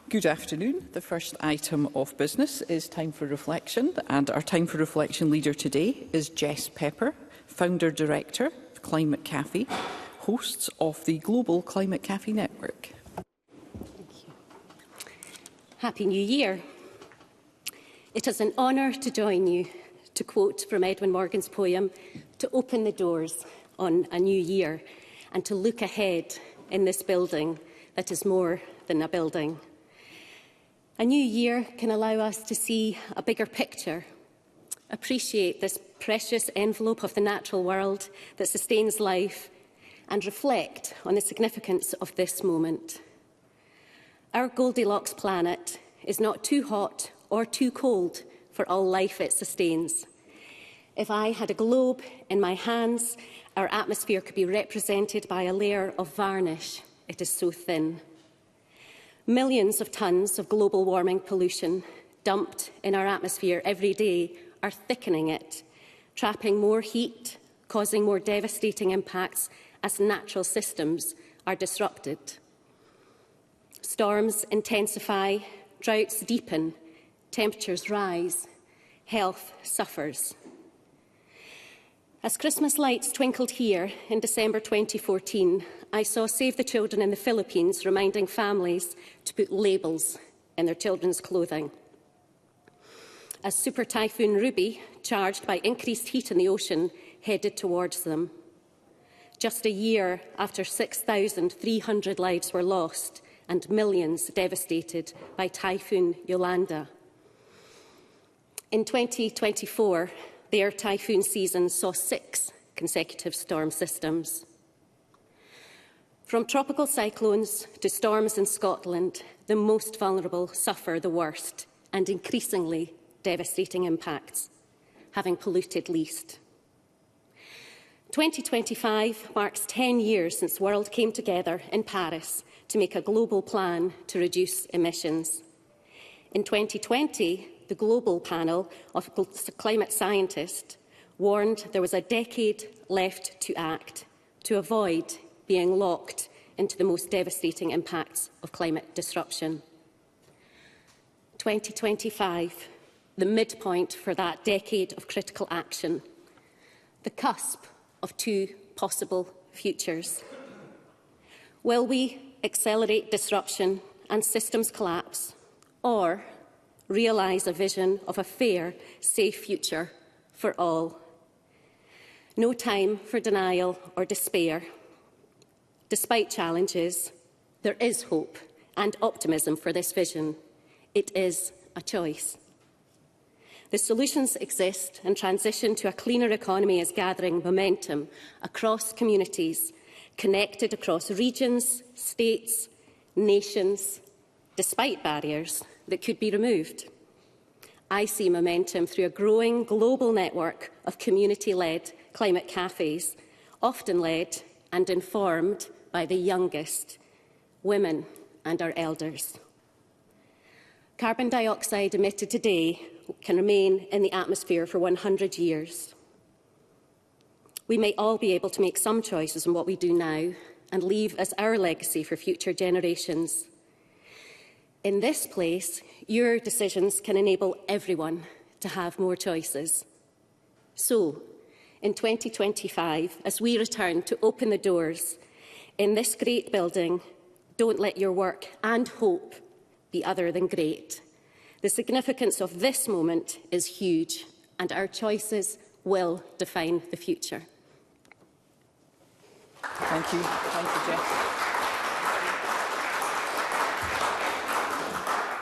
Good afternoon. The first item of business is time for reflection, and our time for reflection leader today is Jess Pepper, founder-director of Climate Cafe, hosts of the Global Climate Cafe Network. Thank you. Happy New Year. It is an honour to join you, to quote from Edwin Morgan's poem, to open the doors on a new year and to look ahead in this building that is more than a building. A new year can allow us to see a bigger picture, appreciate this precious envelope of the natural world that sustains life, and reflect on the significance of this moment. Our Goldilocks planet is not too hot or too cold for all life it sustains. If I had a globe in my hands, our atmosphere could be represented by a layer of varnish. It is so thin. Millions of tonnes of global warming pollution dumped in our atmosphere every day are thickening it, trapping more heat, causing more devastating impacts as natural systems are disrupted. Storms intensify, droughts deepen, temperatures rise, health suffers. As Christmas lights twinkled here in December 2014, I saw Save the Children in the Philippines reminding families to put labels in their children's clothing. As Super Typhoon Ruby, charged by increased heat in the ocean, headed towards them. Just a year after 6,300 lives were lost and millions devastated by Typhoon Yolanda. In 2024, their typhoon season saw 6 consecutive storm systems. From tropical cyclones to storms in Scotland, the most vulnerable suffer the worst and increasingly devastating impacts, having polluted least. 2025 marks 10 years since the world came together in Paris to make a global plan to reduce emissions. In 2020, the global panel of climate scientists warned there was a decade left to act to avoid being locked into the most devastating impacts of climate disruption. 2025, the midpoint for that decade of critical action, the cusp of 2 possible futures. Will we accelerate disruption and systems collapse, or realise a vision of a fair, safe future for all? No time for denial or despair. Despite challenges, there is hope and optimism for this vision. It is a choice. The solutions exist, and transition to a cleaner economy is gathering momentum across communities, connected across regions, states, nations, despite barriers that could be removed. I see momentum through a growing global network of community-led climate cafes, often led and informed by the youngest, women and our elders. Carbon dioxide emitted today can remain in the atmosphere for 100 years. We may all be able to make some choices in what we do now and leave as our legacy for future generations. In this place, your decisions can enable everyone to have more choices. So, in 2025, as we return to open the doors in this great building, don't let your work and hope be other than great. The significance of this moment is huge, and our choices will define the future. Thank you. Thank you, Jess.